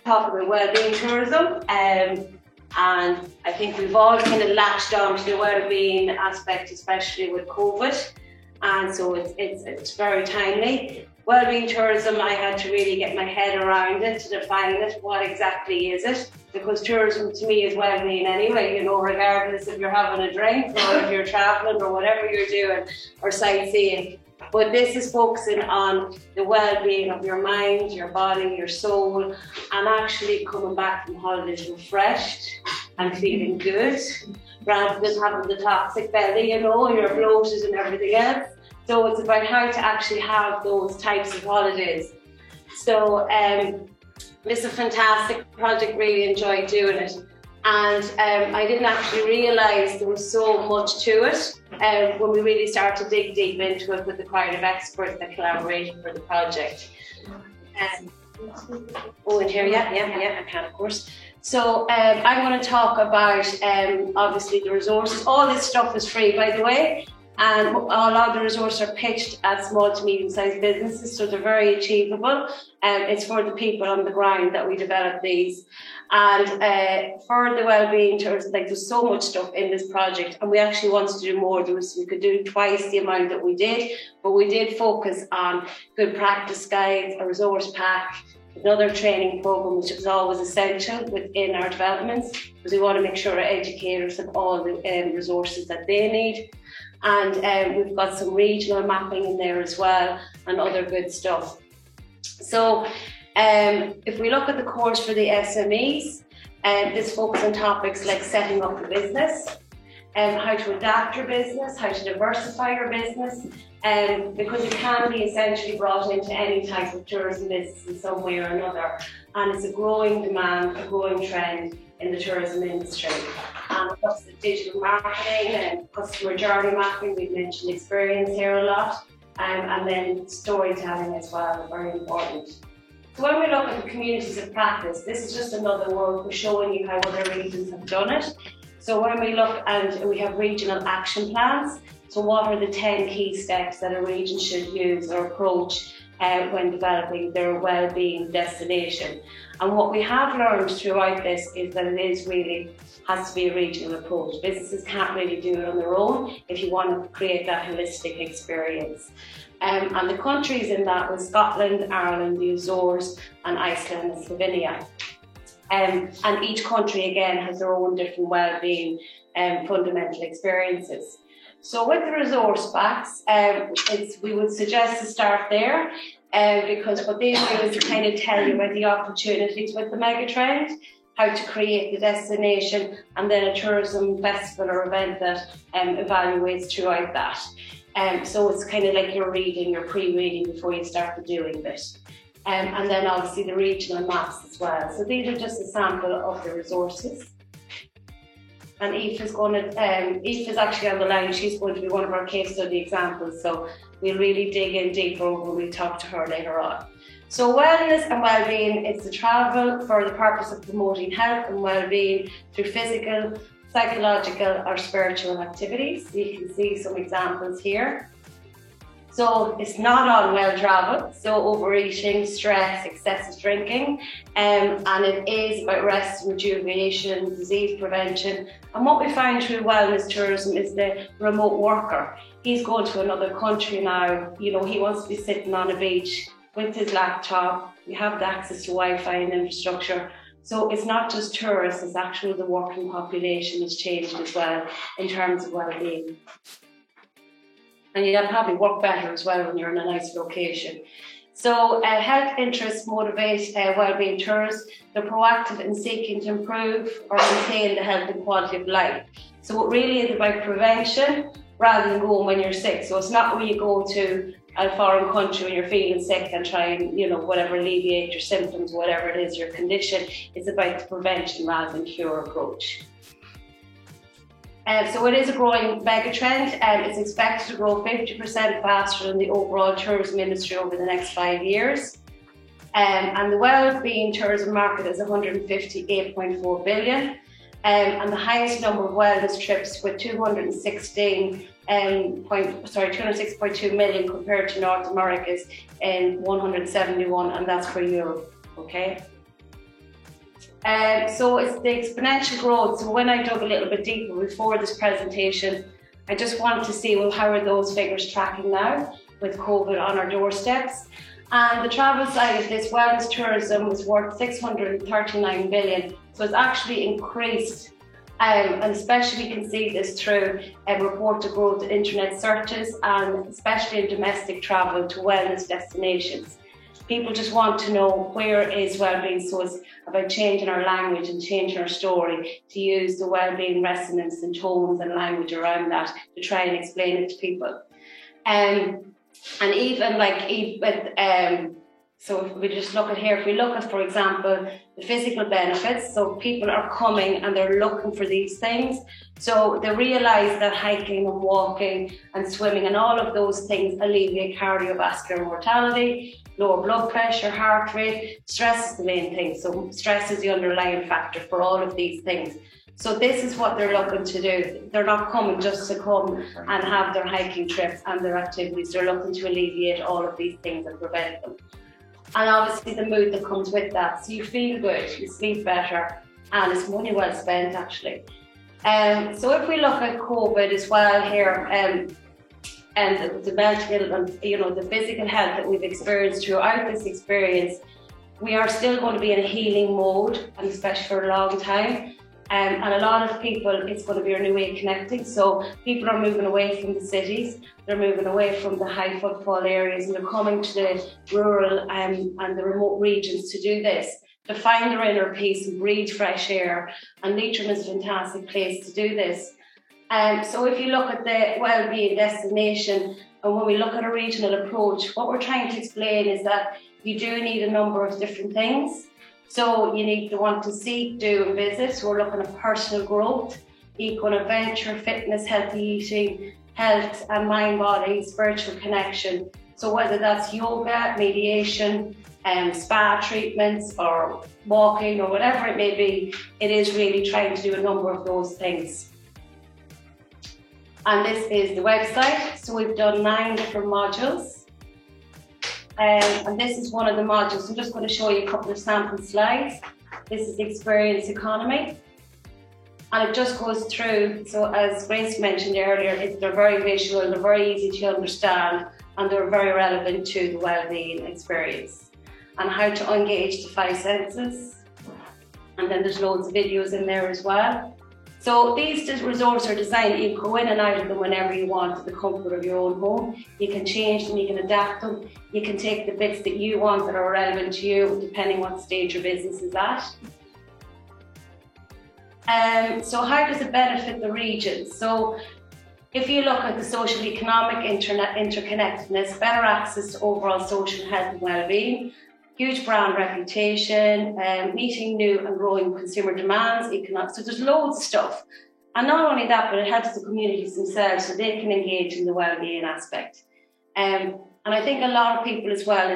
Talk about wellbeing tourism, and I think we've all kind of latched on to the wellbeing aspect, especially with COVID, and so it's very timely. Wellbeing tourism, I had to really get my head around it to define it. What exactly is it? Because tourism to me is wellbeing anyway, you know, regardless if you're having a drink or if you're traveling or whatever you're doing or sightseeing. But this is focusing on the well-being of your mind, your body, your soul, and actually coming back from holidays refreshed and feeling good, rather than having the toxic belly, you know, you're bloated and everything else. So it's about how to actually have those types of holidays. So this is a fantastic project, really enjoyed doing it. And I didn't actually realise there was so much to it when we really started to dig deep into it with the crowd of experts that collaborated for the project. Oh, in here, yeah, I can, of course. So I'm going to talk about obviously the resources. All this stuff is free, by the way, and a lot of the resources are pitched at small to medium-sized businesses, so they're very achievable. It's for the people on the ground that we develop these. And for the wellbeing tourism, like there's so much stuff in this project, and we actually wanted to do more. We could do twice the amount that we did, but we did focus on good practice guides, a resource pack, another training program, which is always essential within our developments, because we want to make sure our educators have all the resources that they need. And we've got some regional mapping in there as well, and other good stuff. So if we look at the course for the SMEs, this focuses on topics like setting up a business, how to adapt your business, how to diversify your business, because you can be essentially brought into any type of tourism business in some way or another. And it's a growing demand, a growing trend in the tourism industry. And of course, the digital marketing and customer journey mapping, we've mentioned experience here a lot, and then storytelling as well, very important. So when we look at the communities of practice, this is just another word for showing you how other regions have done it. So when we look and we have regional action plans, so what are the 10 key steps that a region should use or approach when developing their wellbeing destination? And what we have learned throughout this is that it has to be a regional approach. Businesses can't really do it on their own if you want to create that holistic experience. And the countries in that were Scotland, Ireland, the Azores, and Iceland and Slovenia. And each country again has their own different wellbeing fundamental experiences. So with the resource packs, we would suggest to start there, because what they do is to kind of tell you about the opportunities with the megatrend, how to create the destination, and then a tourism festival or event that evaluates throughout that. So it's kind of like you're pre-reading before you start doing this. And then obviously the regional maps as well. So these are just a sample of the resources. And Aoife is actually on the line. She's going to be one of our case study examples. So we'll really dig in deeper when we talk to her later on. So wellness and well-being is the travel for the purpose of promoting health and well-being through physical, psychological or spiritual activities. You can see some examples here. So it's not on well travel, so overeating, stress, excessive drinking, and it is about rest, rejuvenation, disease prevention. And what we find through wellness tourism is the remote worker. He's going to another country now, you know, he wants to be sitting on a beach with his laptop. You have the access to Wi-Fi and infrastructure. So it's not just tourists, it's actually the working population has changed as well in terms of well-being. And you'll probably work better as well when you're in a nice location. So health interests motivate wellbeing tourists. They're proactive in seeking to improve or maintain the health and quality of life. So it really is about prevention rather than going when you're sick. So it's not where you go to a foreign country when you're feeling sick and try and, whatever, alleviate your symptoms, whatever it is, your condition. It's about the prevention rather than cure approach. So it is a growing mega trend, and it's expected to grow 50% faster than the overall tourism industry over the next 5 years. And the well-being tourism market is 158.4 billion, and the highest number of wellness trips with 206.2 million compared to North America's 171, and that's for Europe. Okay. So it's the exponential growth. So when I dug a little bit deeper before this presentation, I just wanted to see, well, how are those figures tracking now with COVID on our doorsteps? And the travel side of this, wellness tourism was worth 639 billion. So it's actually increased. And especially we can see this through reported growth in internet searches, and especially in domestic travel to wellness destinations. People just want to know where is well-being, so it's about changing our language and changing our story to use the well-being resonance and tones and language around that to try and explain it to people. And even so if we just look at here, if we look at, for example, the physical benefits, so people are coming and they're looking for these things. So they realise that hiking and walking and swimming and all of those things alleviate cardiovascular mortality, lower blood pressure, heart rate. Stress is the main thing. So stress is the underlying factor for all of these things. So this is what they're looking to do. They're not coming just to come and have their hiking trips and their activities. They're looking to alleviate all of these things and prevent them. And obviously the mood that comes with that. So you feel good, you sleep better, and it's money well spent actually. So if we look at COVID as well here, and the mental and the physical health that we've experienced throughout this experience, we are still going to be in a healing mode, and especially for a long time. And a lot of people, it's going to be our new way of connecting. So people are moving away from the cities, they're moving away from the high footfall areas, and they're coming to the rural and the remote regions to do this, to find their inner peace and breathe fresh air. And Leitrim is a fantastic place to do this. So if you look at the well-being destination, and when we look at a regional approach, what we're trying to explain is that you do need a number of different things. So you need to want to seek, do and visit. So we're looking at personal growth, eco and adventure, fitness, healthy eating, health and mind, body, spiritual connection. So whether that's yoga, mediation, spa treatments or walking or whatever it may be, it is really trying to do a number of those things. And this is the website. So we've done 9 different modules. And this is one of the modules. I'm just going to show you a couple of sample slides. This is the experience economy. And it just goes through, so as Grace mentioned earlier, they're very visual, they're very easy to understand, and they're very relevant to the well-being experience. And how to engage the 5 senses. And then there's loads of videos in there as well. So these resources are designed, you can go in and out of them whenever you want at the comfort of your own home. You can change them, you can adapt them, you can take the bits that you want that are relevant to you depending what stage your business is at. So how does it benefit the region? So if you look at the social economic interconnectedness, better access to overall social health and well-being, huge brand reputation, meeting new and growing consumer demands, so there's loads of stuff. And not only that, but it helps the communities themselves so they can engage in the well-being aspect. And I think a lot of people as well,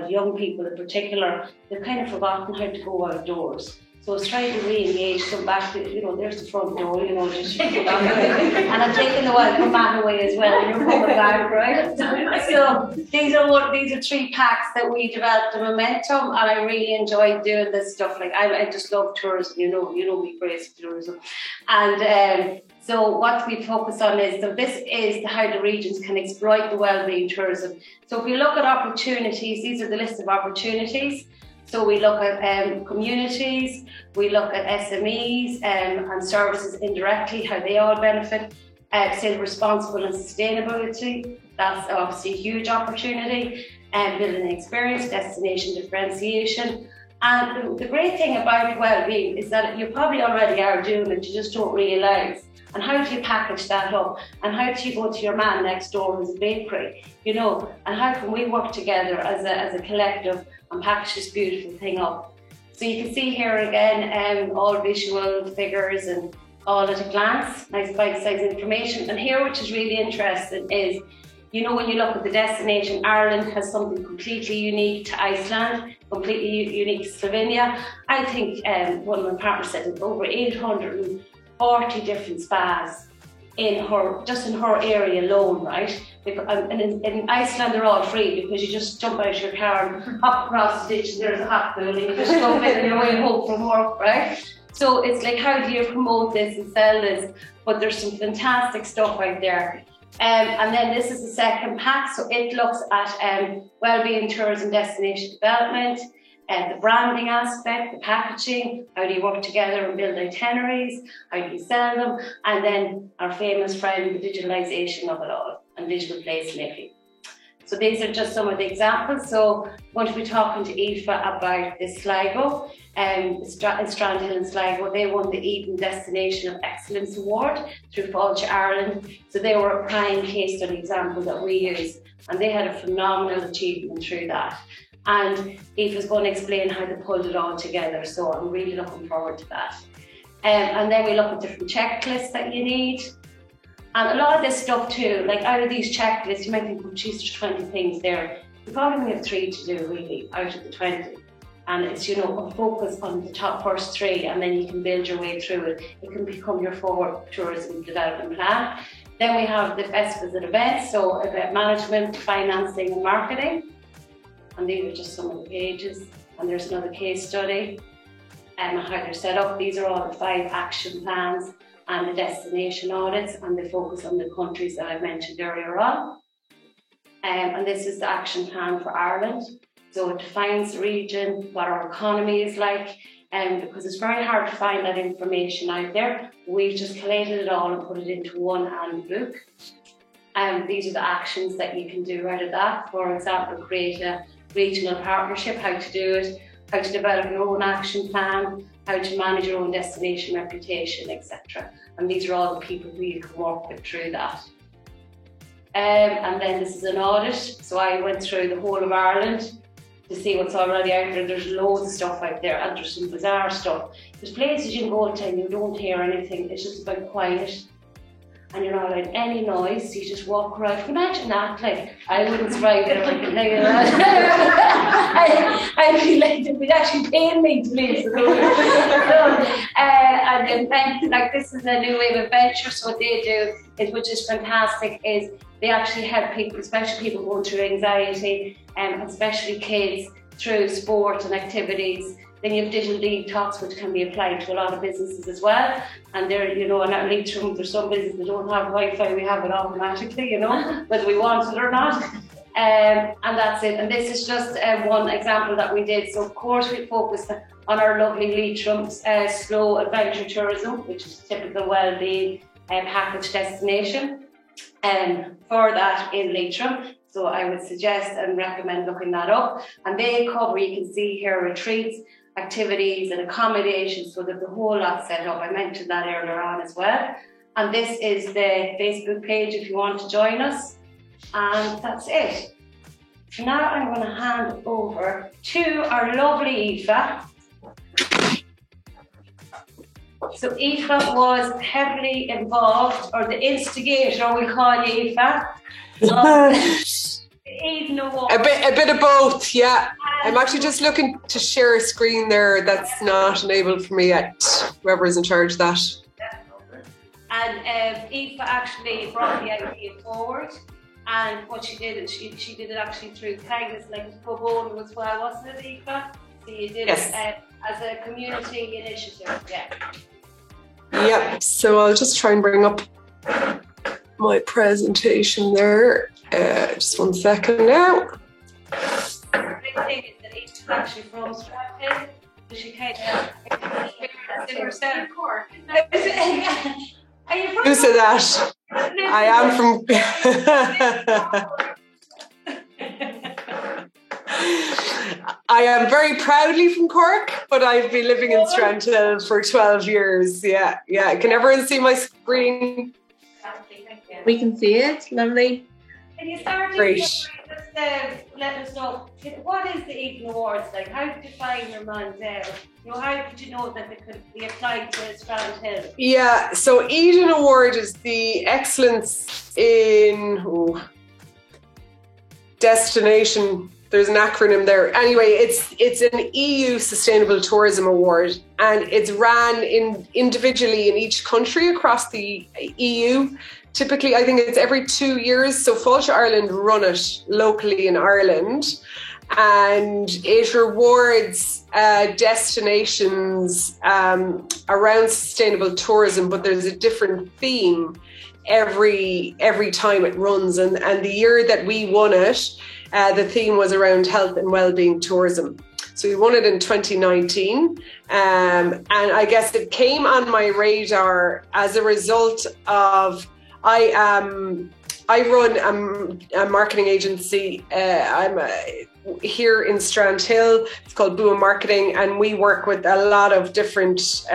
young people in particular, they've kind of forgotten how to go outdoors. So it's trying to re-engage them back to, there's the front door, just and I'm taking the welcome mat away as well, and you're coming back, right? So these are 3 packs that we developed in Momentum, and I really enjoyed doing this stuff. Like I just love tourism, you know me, Grace, tourism. And so what we focus on is, so this is how the regions can exploit the well-being tourism. So if we look at opportunities, these are the list of opportunities. So we look at communities, we look at SMEs and services indirectly, how they all benefit. Say responsible and sustainability, that's obviously a huge opportunity. Building experience, destination differentiation. And the great thing about well-being is that you probably already are doing it, you just don't realise. And how do you package that up? And how do you go to your man next door who's a bakery? You know, and how can we work together as a collective and package this beautiful thing up? So you can see here again, all visual figures and all at a glance, nice bite-sized information. And here, which is really interesting, is, you know, when you look at the destination, Ireland has something completely unique to Iceland, completely unique to Slovenia. I think one of my partners said it's over 840 different spas in her area alone, right? And in Iceland they're all free because you just jump out of your car and hop across the ditch and there's a hot pool and you just jump in on your way home from work, right? So it's like, how do you promote this and sell this? But there's some fantastic stuff out there. And then this is the second pack, so it looks at wellbeing, tourism, destination development, the branding aspect, the packaging, how do you work together and build itineraries, how do you sell them, and then our famous friend, the digitalisation of it all, and digital placemaking. So these are just some of the examples. So I'm going to be talking to Aoife about this Sligo. Strandhill and Sligo, they won the Eden Destination of Excellence Award through Fáilte Ireland. So they were a prime case study example that we used, and they had a phenomenal achievement through that. And Aoife is going to explain how they pulled it all together. So I'm really looking forward to that. And then we look at different checklists that you need. And a lot of this stuff too, like out of these checklists, you might think, oh geez, there's 20 things there. You probably only have 3 to do really out of the 20. And it's, you know, a focus on the top first 3, and then you can build your way through it. It can become your forward tourism development plan. Then we have the festivals and events, so event management, financing and marketing. And these are just some of the pages. And there's another case study and how they're set up. These are all the 5 action plans and the destination audits, and they focus on the countries that I mentioned earlier on. And this is the action plan for Ireland. So it defines the region, what our economy is like, because it's very hard to find that information out there. We've just collated it all and put it into one handbook. These are the actions that you can do out of that. For example, create a regional partnership, how to do it, how to develop your own action plan, how to manage your own destination reputation, etc. And these are all the people who you can work with through that. And then this is an audit. So I went through the whole of Ireland to see what's already out there. There's loads of stuff out there, and there's some bizarre stuff. There's places you can go to and you don't hear anything. It's just about quiet, and you're not allowed any noise. You just walk around. Imagine that. Like, I wouldn't survive there. I can tell you that. I'd be like, it would actually pain me to leave. And then, like, this is a new wave of venture. So what they do is, which is fantastic, is they actually help people, especially people going through anxiety, and especially kids, through sport and activities. Then you have digital detox, which can be applied to a lot of businesses as well. And there, you know, in our Leitrim, there's some businesses that don't have Wi-Fi, we have it automatically, you know, whether we want it or not. And that's it. And this is just one example that we did. So of course we focused on our lovely Leitrim slow adventure tourism, which is typical well-being package destination. For that in Leitrim. So I would suggest and recommend looking that up. And they cover, you can see here, retreats, activities and accommodations, so that the whole lot set up. I mentioned that earlier on as well. And this is the Facebook page if you want to join us. And that's it. Now I'm going to hand over to our lovely Aoife. So Aoife was heavily involved, or the instigator, we call you Aoife. Eden Award. A bit of both, yeah. I'm actually just looking to share a screen there that's not enabled for me yet. Whoever is in charge of that. And Aoife actually brought the idea forward. And what she did is she did it actually through kindness, like pro bono as well, wasn't it, Aoife? So you did yes. It as a community initiative, yeah. Yep, so I'll just try and bring up my presentation there. Just 1 second now. The big thing is that Aoife is actually from Strandhill, so she kind of in herself. Are you from? Who said that? I am from. I am very proudly from Cork, but I've been living in Strandhill for 12 years. Yeah. Can everyone see my screen? We can see it. Lovely. Can you start Great. Let us know, what is the Eden Awards like? How did you find your Mandel? How did you know that they could be applied to Strandhill? Yeah, so Eden Award is the excellence in destination. There's an acronym there. Anyway, it's an EU Sustainable Tourism Award, and it's ran individually in each country across the EU. Typically, I think it's every 2 years. So Fáilte Ireland run it locally in Ireland, and it rewards destinations around sustainable tourism, but there's a different theme every time it runs. And the year that we won it, the theme was around health and well-being tourism. So we won it in 2019. And I guess it came on my radar as a result of I run a marketing agency. I'm here in Strandhill. It's called Bua Marketing, and we work with a lot of different.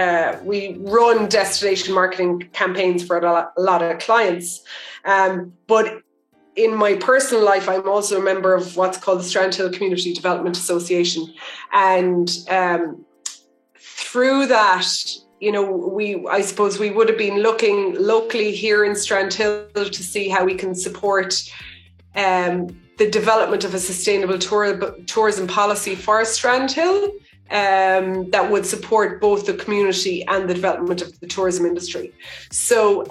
We run destination marketing campaigns for a lot of clients. But in my personal life, I'm also a member of what's called the Strandhill Community Development Association, and through that, I suppose we would have been looking locally here in Strandhill to see how we can support the development of a sustainable tourism policy for Strandhill that would support both the community and the development of the tourism industry. So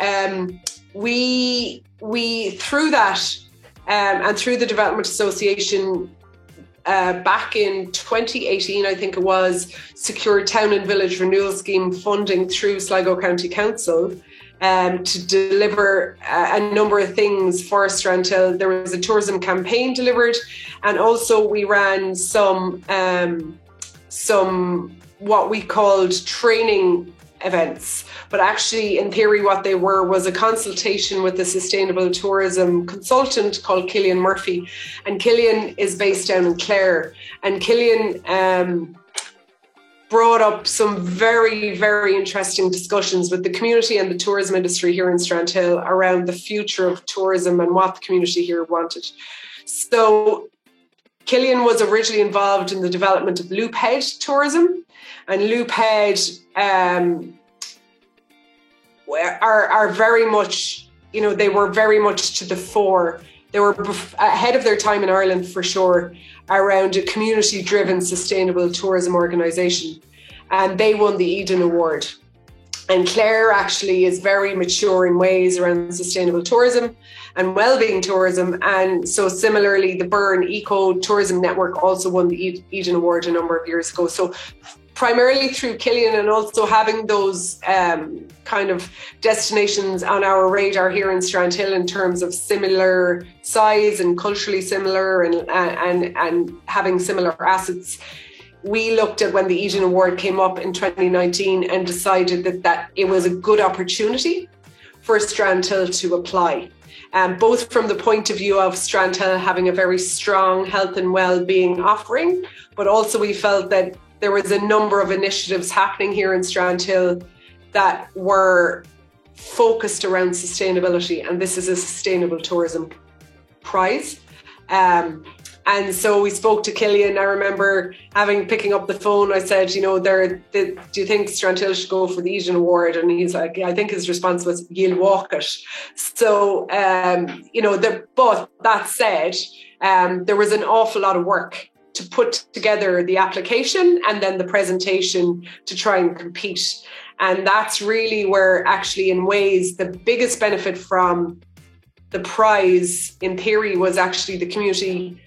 we through that and through the Development Association, back in 2018, I think it was, secured Town and Village Renewal Scheme funding through Sligo County Council to deliver a number of things for Strandhill. There was a tourism campaign delivered, and also we ran some what we called training events. But actually, in theory, what they were was a consultation with a sustainable tourism consultant called Killian Murphy. And Killian is based down in Clare. And Killian brought up some very, very interesting discussions with the community and the tourism industry here in Strandhill around the future of tourism and what the community here wanted. So Killian was originally involved in the development of Loophead tourism. And Loophead are very much, they were very much to the fore. They were ahead of their time in Ireland for sure around a community-driven sustainable tourism organisation. And they won the Eden Award. And Clare actually is very mature in ways around sustainable tourism and wellbeing tourism. And so similarly, the Burn Eco Tourism Network also won the Eden Award a number of years ago. So primarily through Killian, and also having those kind of destinations on our radar here in Strandhill in terms of similar size and culturally similar and having similar assets, we looked at when the Eden Award came up in 2019 and decided that it was a good opportunity for Strandhill to apply. Both from the point of view of Strandhill having a very strong health and well-being offering, but also we felt that there was a number of initiatives happening here in Strandhill that were focused around sustainability, and this is a sustainable tourism prize. And so we spoke to Killian. I remember picking up the phone. I said, do you think Strandhill should go for the Eden Award? And he's like, I think his response was, you'll walk it. So, but that said, there was an awful lot of work to put together the application and then the presentation to try and compete. And that's really where actually in ways the biggest benefit from the prize in theory was actually the community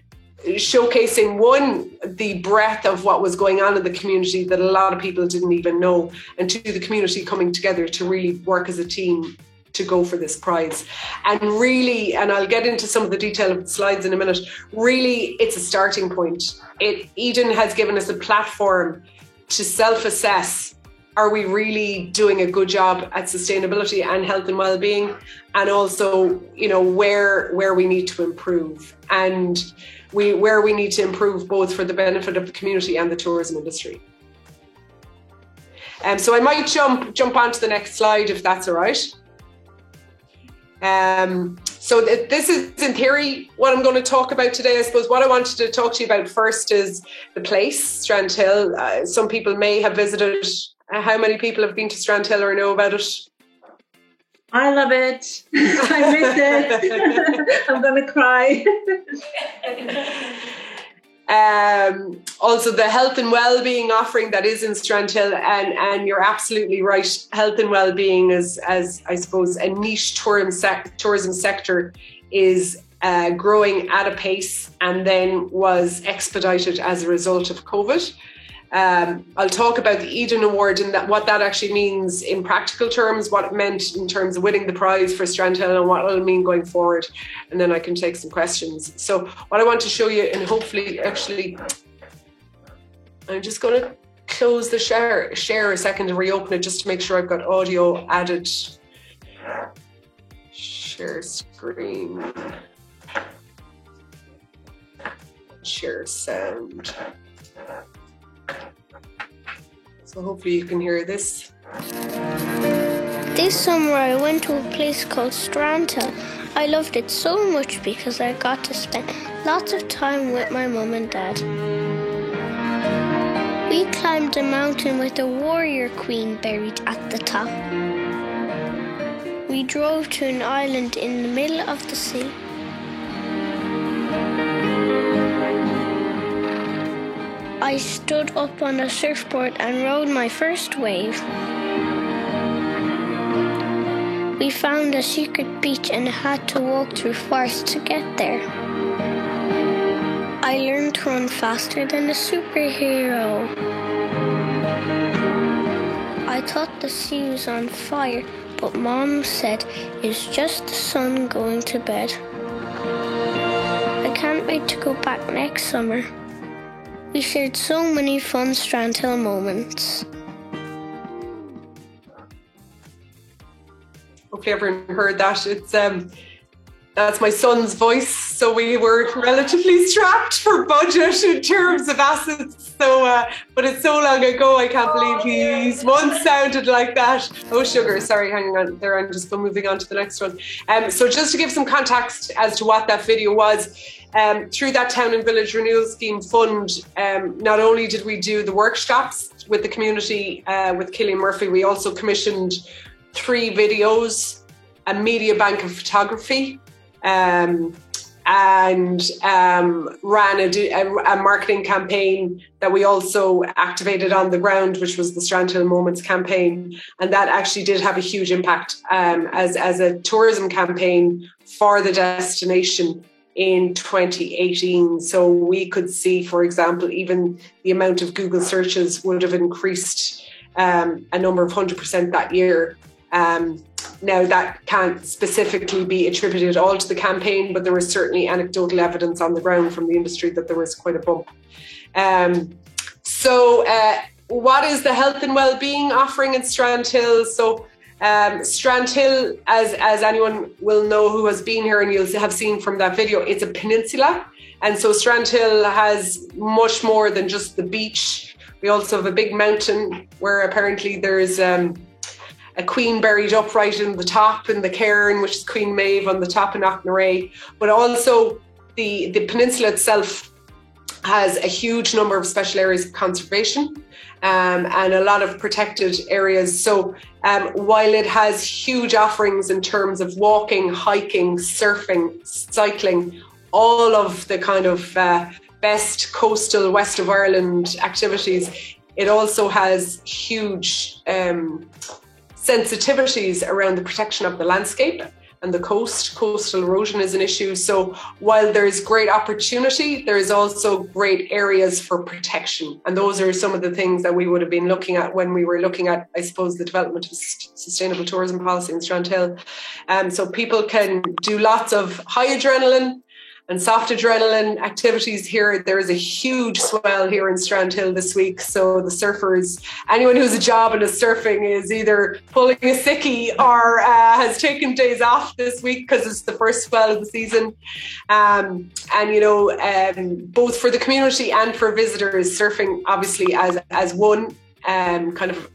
showcasing, one, the breadth of what was going on in the community that a lot of people didn't even know, and two, the community coming together to really work as a team to go for this prize. And really, and I'll get into some of the detail of the slides in a minute, really it's a starting point. Eden has given us a platform to self-assess are we really doing a good job at sustainability and health and well-being, and also, you know, where we need to improve, and where we need to improve both for the benefit of the community and the tourism industry. So I might jump onto the next slide if that's all right. So this is in theory what I'm going to talk about today. I suppose what I wanted to talk to you about first is the place, Strandhill. Some people may have visited. How many people have been to Strandhill or know about it? I love it. I miss it. I'm going to cry. Also the health and well-being offering that is in Strandhill, and you're absolutely right. Health and well-being is, as I suppose, a niche tourism sector is growing at a pace, and then was expedited as a result of COVID. I'll talk about the Eden Award and what that actually means in practical terms, what it meant in terms of winning the prize for Strandhill, and what it'll mean going forward. And then I can take some questions. So what I want to show you, and hopefully actually, I'm just going to close the share a second and reopen it just to make sure I've got audio added. Share screen. Share sound. So hopefully you can hear this. This summer I went to a place called Strandhill. I loved it so much because I got to spend lots of time with my mum and dad. We climbed a mountain with a warrior queen buried at the top. We drove to an island in the middle of the sea. I stood up on a surfboard and rode my first wave. We found a secret beach and had to walk through forest to get there. I learned to run faster than a superhero. I thought the sea was on fire, but Mom said it's just the sun going to bed. I can't wait to go back next summer. We shared so many fun Strandhill moments. Hopefully everyone heard that. It's that's my son's voice. So we were relatively strapped for budget in terms of assets. So, but it's so long ago, I can't believe he's once sounded like that. Oh, sugar, sorry, hang on there. I'm just moving on to the next one. So just to give some context as to what that video was, through that Town and Village Renewal Scheme fund, not only did we do the workshops with the community, with Killian Murphy, we also commissioned 3 videos, a media bank of photography, and ran a marketing campaign that we also activated on the ground, which was the Strandhill Moments campaign. And that actually did have a huge impact as a tourism campaign for the destination in 2018. So we could see, for example, even the amount of Google searches would have increased a number of 100% that year. Now that can't specifically be attributed all to the campaign, but there was certainly anecdotal evidence on the ground from the industry that there was quite a bump. So what is the health and well-being offering in Strandhill? So Strandhill, as anyone will know who has been here and you'll have seen from that video, it's a peninsula. And so Strandhill has much more than just the beach. We also have a big mountain where apparently there's a queen buried upright in the top in the cairn, which is Queen Maeve on the top of Knocknarea. But also the peninsula itself has a huge number of special areas of conservation and a lot of protected areas. So while it has huge offerings in terms of walking, hiking, surfing, cycling, all of the kind of best coastal west of Ireland activities, it also has huge sensitivities around the protection of the landscape and the coast. Coastal erosion is an issue. So while there's great opportunity, there's also great areas for protection. And those are some of the things that we would have been looking at when we were looking at, I suppose, the development of sustainable tourism policy in Strandhill. So people can do lots of high adrenaline and soft adrenaline activities here. There is a huge swell here in Strandhill this week. So the surfers, anyone who's a job and is surfing is either pulling a sickie or has taken days off this week because it's the first swell of the season. And, both for the community and for visitors, surfing obviously as one kind of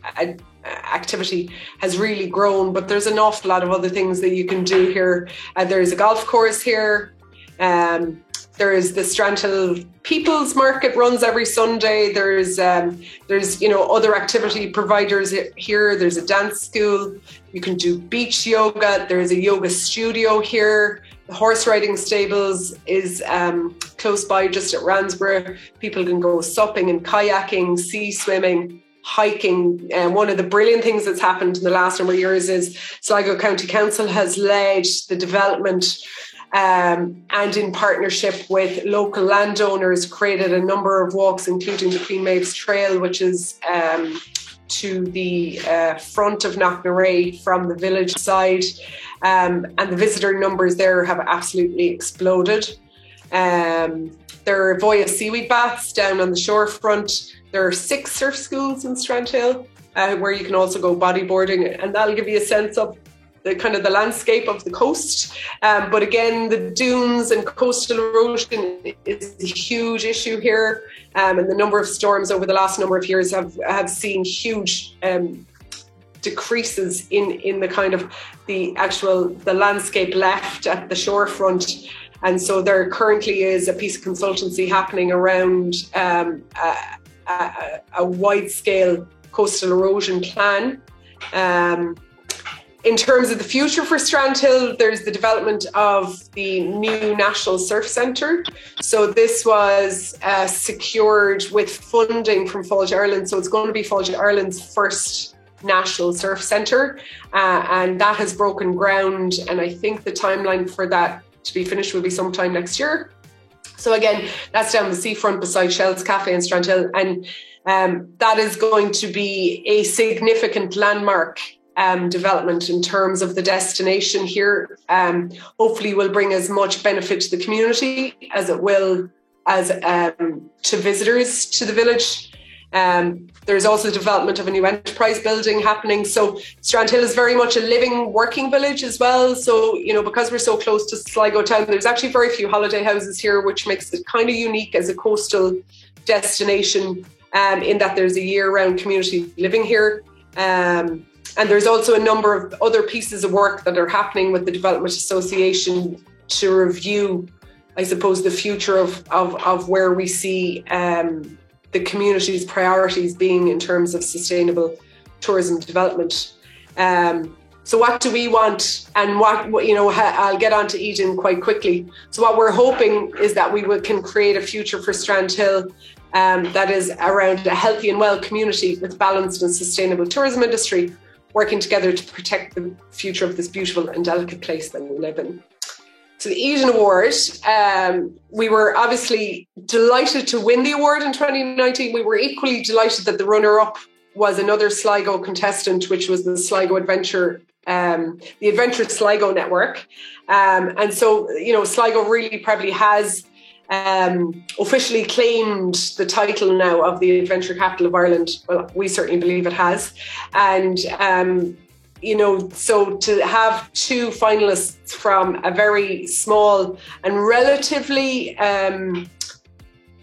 activity has really grown, but there's an awful lot of other things that you can do here. There's a golf course here. There is the Strandhill People's Market runs every Sunday. There's other activity providers here. There's a dance school. You can do beach yoga. There's a yoga studio here. The horse riding stables is close by, just at Ransborough. People can go supping and kayaking, sea swimming, hiking. And one of the brilliant things that's happened in the last number of years is Sligo County Council has led the development and in partnership with local landowners created a number of walks, including the Queen Maeve's Trail, which is to the front of Knocknarea from the village side. And the visitor numbers there have absolutely exploded. There are Voya seaweed baths down on the shorefront. There are 6 surf schools in Strandhill where you can also go bodyboarding, and that'll give you a sense of the kind of the landscape of the coast. But again, the dunes and coastal erosion is a huge issue here. And the number of storms over the last number of years have seen huge decreases in the kind of the landscape left at the shorefront. And so there currently is a piece of consultancy happening around a wide-scale coastal erosion plan. In terms of the future for Strandhill, there's the development of the new National Surf Centre. So this was secured with funding from Fáilte Ireland. So it's going to be Fáilte Ireland's first National Surf Centre. And that has broken ground. And I think the timeline for that to be finished will be sometime next year. So again, that's down the seafront beside Shell's Cafe in Strandhill. And that is going to be a significant landmark development in terms of the destination here. Hopefully will bring as much benefit to the community as it will to visitors to the village. There's also the development of a new enterprise building happening. So Strandhill is very much a living, working village as well. So, because we're so close to Sligo town, there's actually very few holiday houses here, which makes it kind of unique as a coastal destination, in that there's a year-round community living here. And there's also a number of other pieces of work that are happening with the Development Association to review, I suppose, the future of where we see the community's priorities being in terms of sustainable tourism development. So what do we want? And I'll get on to Eden quite quickly. So what we're hoping is that we can create a future for Strandhill that is around a healthy and well community with balanced and sustainable tourism industry, working together to protect the future of this beautiful and delicate place that we live in. So the Eden Award, we were obviously delighted to win the award in 2019. We were equally delighted that the runner-up was another Sligo contestant, which was the Sligo Adventure, the Adventure Sligo Network. And so, Sligo really probably has officially claimed the title now of the Adventure Capital of Ireland. Well, we certainly believe it has. And, so to have 2 finalists from a very small and relatively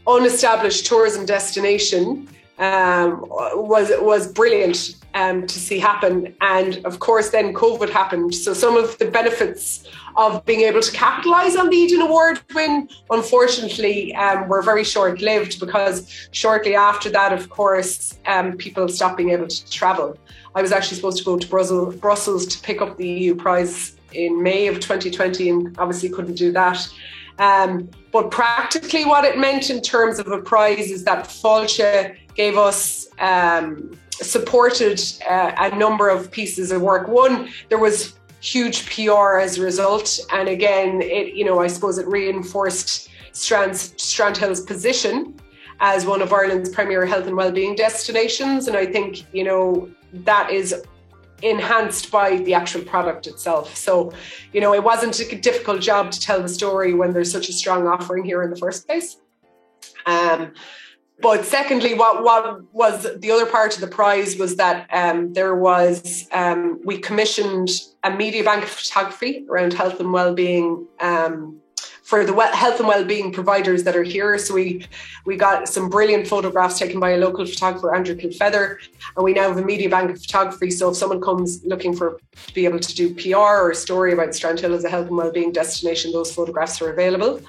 unestablished tourism destination was brilliant to see happen. And of course, then COVID happened. So some of the benefits of being able to capitalise on the Eden Award win, unfortunately, were very short-lived, because shortly after that, of course, people stopped being able to travel. I was actually supposed to go to Brussels to pick up the EU prize in May of 2020 and obviously couldn't do that. But practically what it meant in terms of a prize is that Fáilte gave us, supported a number of pieces of work. One, there was huge PR as a result. And again, I suppose it reinforced Strandhill's position as one of Ireland's premier health and wellbeing destinations. And I think, that is enhanced by the actual product itself. So, you know, it wasn't a difficult job to tell the story when there's such a strong offering here in the first place. But secondly, what was the other part of the prize was that we commissioned a media bank of photography around health and well-being for the health and well-being providers that are here. So we got some brilliant photographs taken by a local photographer, Andrew Kilfeather, and we now have a media bank of photography. So if someone comes looking to be able to do PR or a story about Strandhill as a health and well-being destination, those photographs are available.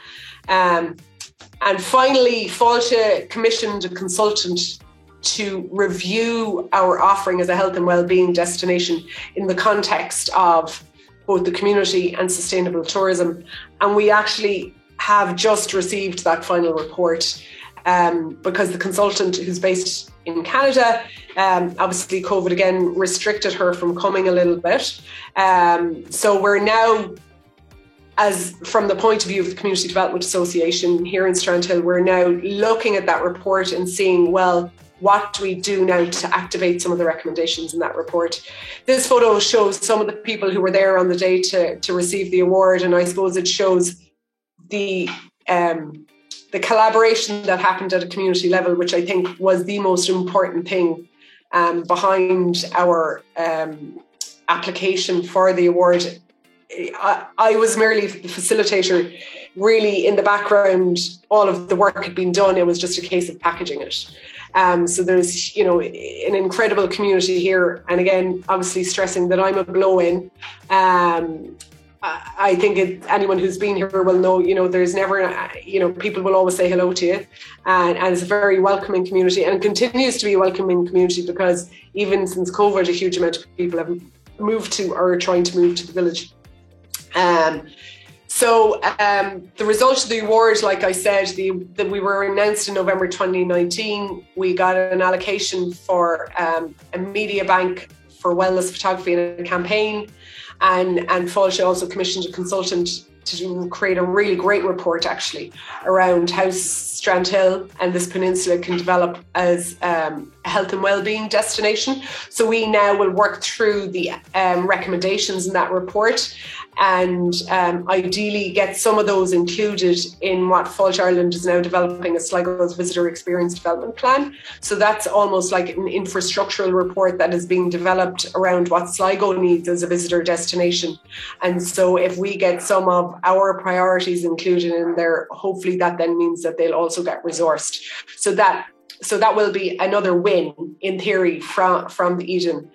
And finally, Fáilte commissioned a consultant to review our offering as a health and well-being destination in the context of both the community and sustainable tourism. And we actually have just received that final report because the consultant, who's based in Canada, obviously COVID again restricted her from coming a little bit. So we're now, as from the point of view of the Community Development Association here in Strandhill, we're now looking at that report and seeing, well, what do we do now to activate some of the recommendations in that report? This photo shows some of the people who were there on the day to receive the award, and I suppose it shows the collaboration that happened at a community level, which I think was the most important thing behind our application for the award. I was merely the facilitator. Really, in the background, all of the work had been done. It was just a case of packaging it. So there's, you know, an incredible community here. And again, obviously stressing that I'm a blow-in. I think anyone who's been here will know, you know, there's never, you know, people will always say hello to you. And it's a very welcoming community, and continues to be a welcoming community, because even since COVID, a huge amount of people have moved to or are trying to move to the village. So the result of the award, like I said, that we were announced in November 2019. We got an allocation for a media bank for wellness photography and a campaign, and Fáilte also commissioned a consultant to create a really great report actually around how Strandhill and this peninsula can develop as a health and well-being destination. So we now will work through the recommendations in that report, and ideally get some of those included in what Fáilte Ireland is now developing, a Sligo's Visitor Experience Development Plan. So that's almost like an infrastructural report that is being developed around what Sligo needs as a visitor destination. And so if we get some of our priorities included in there, hopefully that then means that they'll also get resourced. So that will be another win in theory from the Eden.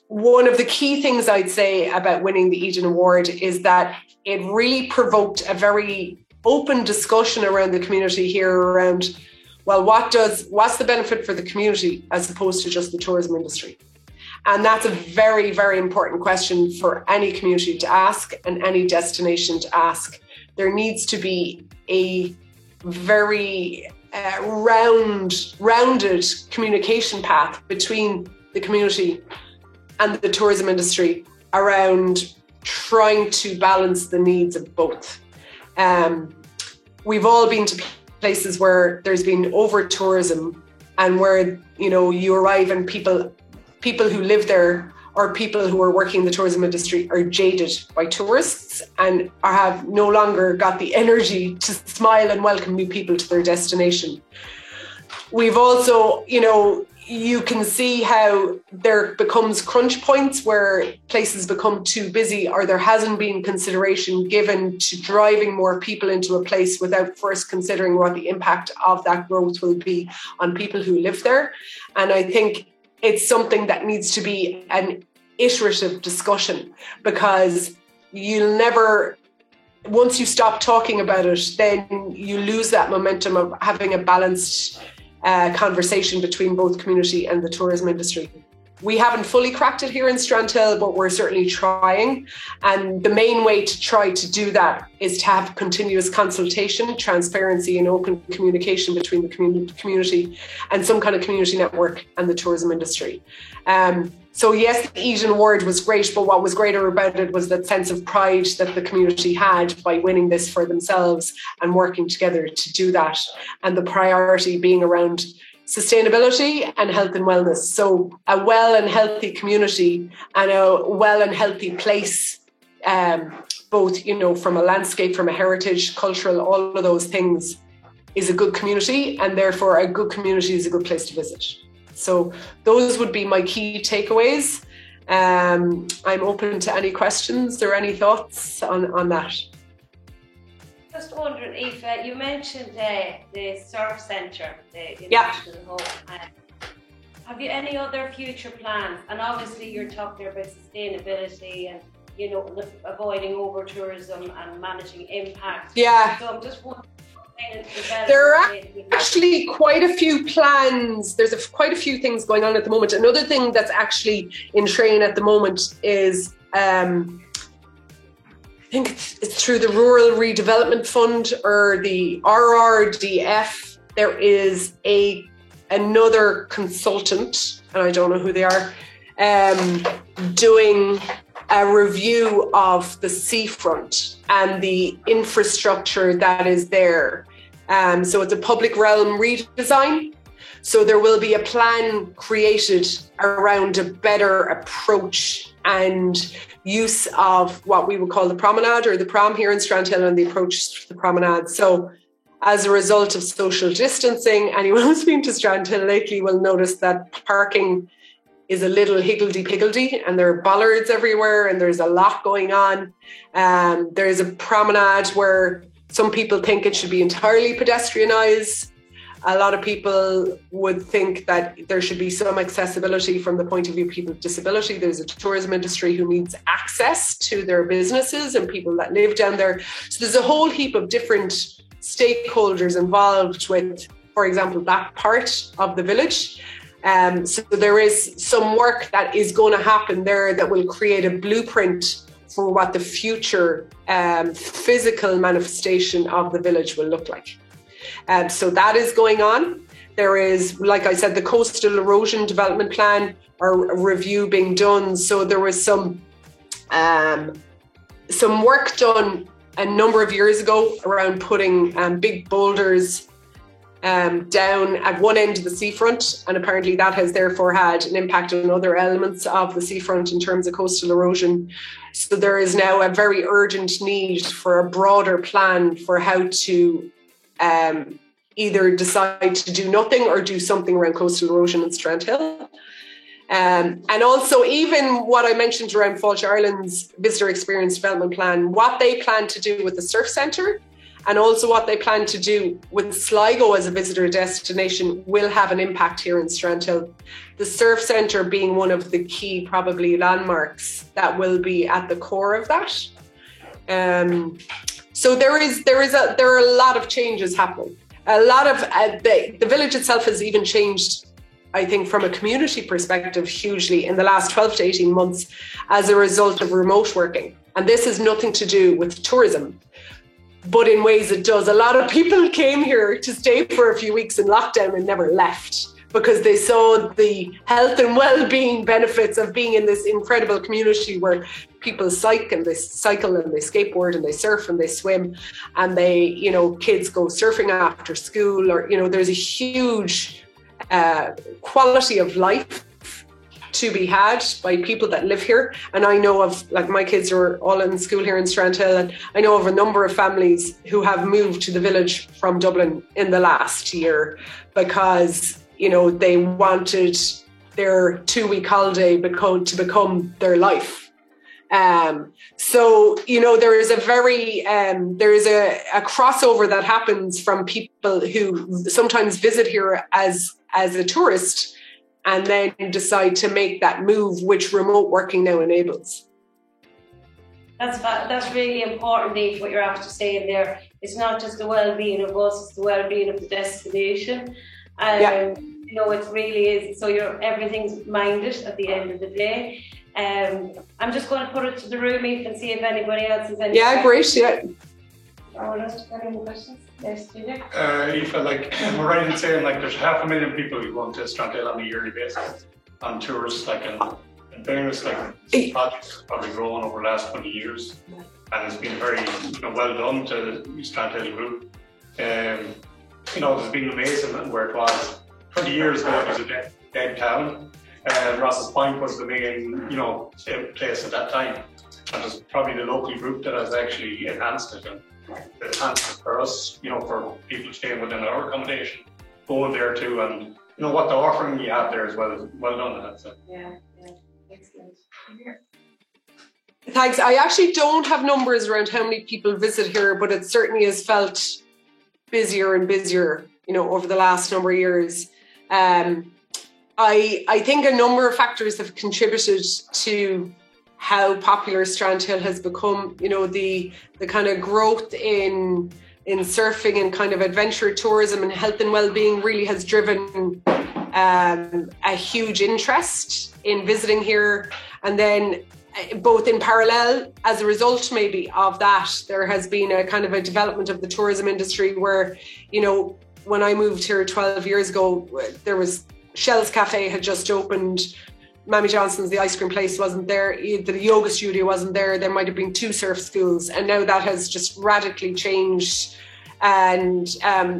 One of the key things I'd say about winning the Eden Award is that it really provoked a very open discussion around the community here around, well, what's the benefit for the community as opposed to just the tourism industry? And that's a very, very important question for any community to ask and any destination to ask. There needs to be a very rounded communication path between the community and the tourism industry around trying to balance the needs of both. We've all been to places where there's been over tourism, and where, you know, you arrive and people who live there or people who are working in the tourism industry are jaded by tourists and have no longer got the energy to smile and welcome new people to their destination. We've also, you know, you can see how there becomes crunch points where places become too busy, or there hasn't been consideration given to driving more people into a place without first considering what the impact of that growth will be on people who live there. And I think it's something that needs to be an iterative discussion, because you'll never, once you stop talking about it, then you lose that momentum of having a balanced conversation between both community and the tourism industry. We haven't fully cracked it here in Strandhill, but we're certainly trying. And the main way to try to do that is to have continuous consultation, transparency and open communication between the community and some kind of community network and the tourism industry. So yes, the Eden Award was great, but what was greater about it was that sense of pride that the community had by winning this for themselves and working together to do that. And the priority being around sustainability and health and wellness. So a well and healthy community and a well and healthy place, both, you know, from a landscape, from a heritage, cultural, all of those things, is a good community, and therefore a good community is a good place to visit. So those would be my key takeaways. I'm open to any questions or any thoughts on that. Just wondering, Aoife, you mentioned the surf centre, the National Home. Have you any other future plans? And obviously you're talking about sustainability and, you know, avoiding over-tourism and managing impact. Yeah. So I'm just wondering, there are actually quite a few plans. There's quite a few things going on at the moment. Another thing that's actually in train at the moment is, I think it's through the Rural Redevelopment Fund or the RRDF. There is another consultant, and I don't know who they are, doing a review of the seafront and the infrastructure that is there. So it's a public realm redesign. So there will be a plan created around a better approach and use of what we would call the promenade or the prom here in Strandhill and the approach to the promenade. So as a result of social distancing, anyone who's been to Strandhill lately will notice that parking is a little higgledy-piggledy and there are bollards everywhere and there's a lot going on. There's a promenade where some people think it should be entirely pedestrianised. A lot of people would think that there should be some accessibility from the point of view of people with disability. There's a tourism industry who needs access to their businesses and people that live down there. So there's a whole heap of different stakeholders involved with, for example, that part of the village. So there is some work that is going to happen there that will create a blueprint for what the future physical manifestation of the village will look like. So that is going on. There is, like I said, the coastal erosion development plan or a review being done. So there was some work done a number of years ago around putting big boulders down at one end of the seafront, and apparently that has therefore had an impact on other elements of the seafront in terms of coastal erosion. So there is now a very urgent need for a broader plan for how to either decide to do nothing or do something around coastal erosion in Strandhill. And also even what I mentioned around Fáilte Ireland's visitor experience development plan, what they plan to do with the surf centre and also what they plan to do with Sligo as a visitor destination will have an impact here in Strandhill. The surf centre being one of the key probably landmarks that will be at the core of that. So there are a lot of changes happening. A lot of the village itself has even changed, I think, from a community perspective hugely in the last 12 to 18 months as a result of remote working. And this has nothing to do with tourism, but in ways it does. A lot of people came here to stay for a few weeks in lockdown and never left because they saw the health and well-being benefits of being in this incredible community where people cycle and they skateboard and they surf and they swim and they, you know, kids go surfing after school, or, you know, there's a huge quality of life to be had by people that live here. And I know of, like, my kids are all in school here in Strandhill, and I know of a number of families who have moved to the village from Dublin in the last year because, you know, they wanted their 2-week holiday to become their life. So, you know, there is a crossover that happens from people who sometimes visit here as a tourist and then decide to make that move, which remote working now enables. That's really important, Eve, what you're after saying there. It's not just the well-being of us, it's the well-being of the destination. You know, it really is. So everything's minded at the end of the day. I'm just going to put it to the room, Eve, and see if anybody else has any questions. Great, Any questions? Yes, Julia? Aoife, like, we're right in saying, like, there's 500,000 people who go to Strandhill on a yearly basis on tours, like, in fairness, like, this project has probably grown over the last 20 years, and it's been very, you know, well done to the Strandhill group. You know, it's been amazing where it was 20 years ago it was a dead town. Ross's Point was the main, place at that time. And it was probably the local group that has actually enhanced it, and enhanced it for us, for people staying within our accommodation, going there too, and what the offering you have there is well done. That's it. Yeah, excellent. Thanks. I actually don't have numbers around how many people visit here, but it certainly has felt busier and busier, over the last number of years. I think a number of factors have contributed to how popular Strandhill has become. The kind of growth in surfing and kind of adventure tourism and health and well-being really has driven a huge interest in visiting here. And then both in parallel, as a result maybe of that, there has been a kind of a development of the tourism industry where, when I moved here 12 years ago, there was Shell's Cafe had just opened. Mammy Johnson's, the ice cream place, wasn't there. The yoga studio wasn't there. There might have been 2 surf schools, and now that has just radically changed. And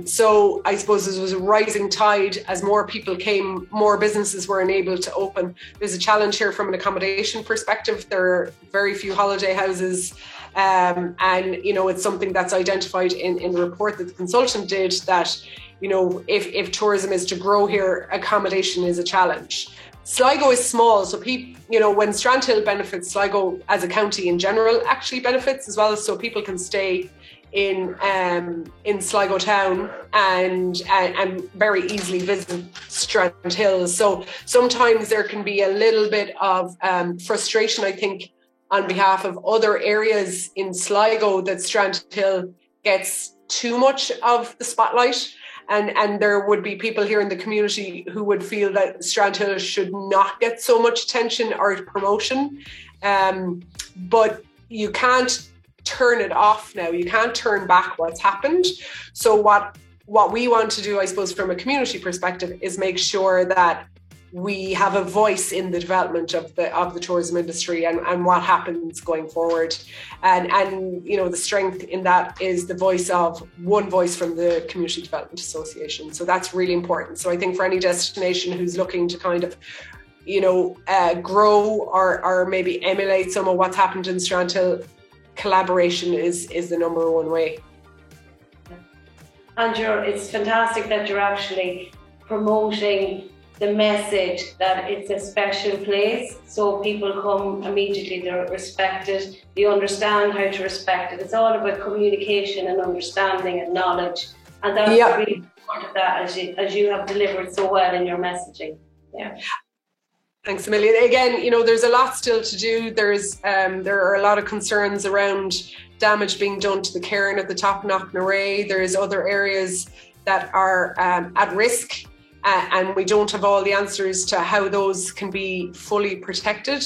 so I suppose there was a rising tide. As more people came, more businesses were enabled to open. There's a challenge here from an accommodation perspective. There are very few holiday houses. And, it's something that's identified in the report that the consultant did, that, if tourism is to grow here, accommodation is a challenge. Sligo is small, so when Strandhill benefits, Sligo as a county in general actually benefits as well. So people can stay in Sligo town and very easily visit Strandhill. So sometimes there can be a little bit of frustration, I think, on behalf of other areas in Sligo, that Strandhill gets too much of the spotlight. And there would be people here in the community who would feel that Strandhill should not get so much attention or promotion. But you can't turn it off now. You can't turn back what's happened. So what we want to do, I suppose, from a community perspective, is make sure that we have a voice in the development of the tourism industry and what happens going forward. And the strength in that is the voice of one voice from the Community Development Association. So that's really important. So I think for any destination who's looking to kind of, grow or maybe emulate some of what's happened in Strandhill, collaboration is the number one way. And it's fantastic that you're actually promoting the message that it's a special place, so people come immediately, they're respected, they understand how to respect it. It's all about communication and understanding and knowledge, and that's really part of that, as you have delivered so well in your messaging. Yeah. Thanks a million. Again, there's a lot still to do. There are a lot of concerns around damage being done to the cairn at the top of Knocknarea. There's other areas that are at risk. And we don't have all the answers to how those can be fully protected.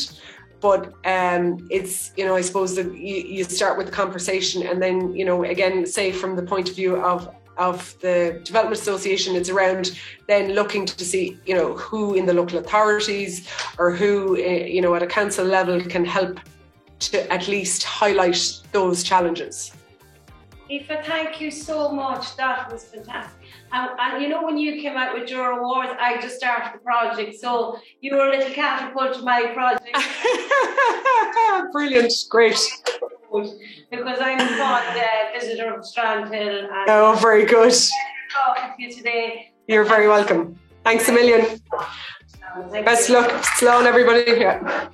But it's, I suppose that you start with the conversation, and then, again, say from the point of view of the Development Association, it's around then looking to see, who in the local authorities or who, at a council level can help to at least highlight those challenges. Aoife, thank you so much. That was fantastic. And when you came out with your awards, I just started the project. So you were a little catapult to my project. Brilliant. Great. Because I'm a fond visitor of Strandhill. And very good. Talking to you today. You're very welcome. Thanks a million. Best luck. Slán, everybody. Yeah.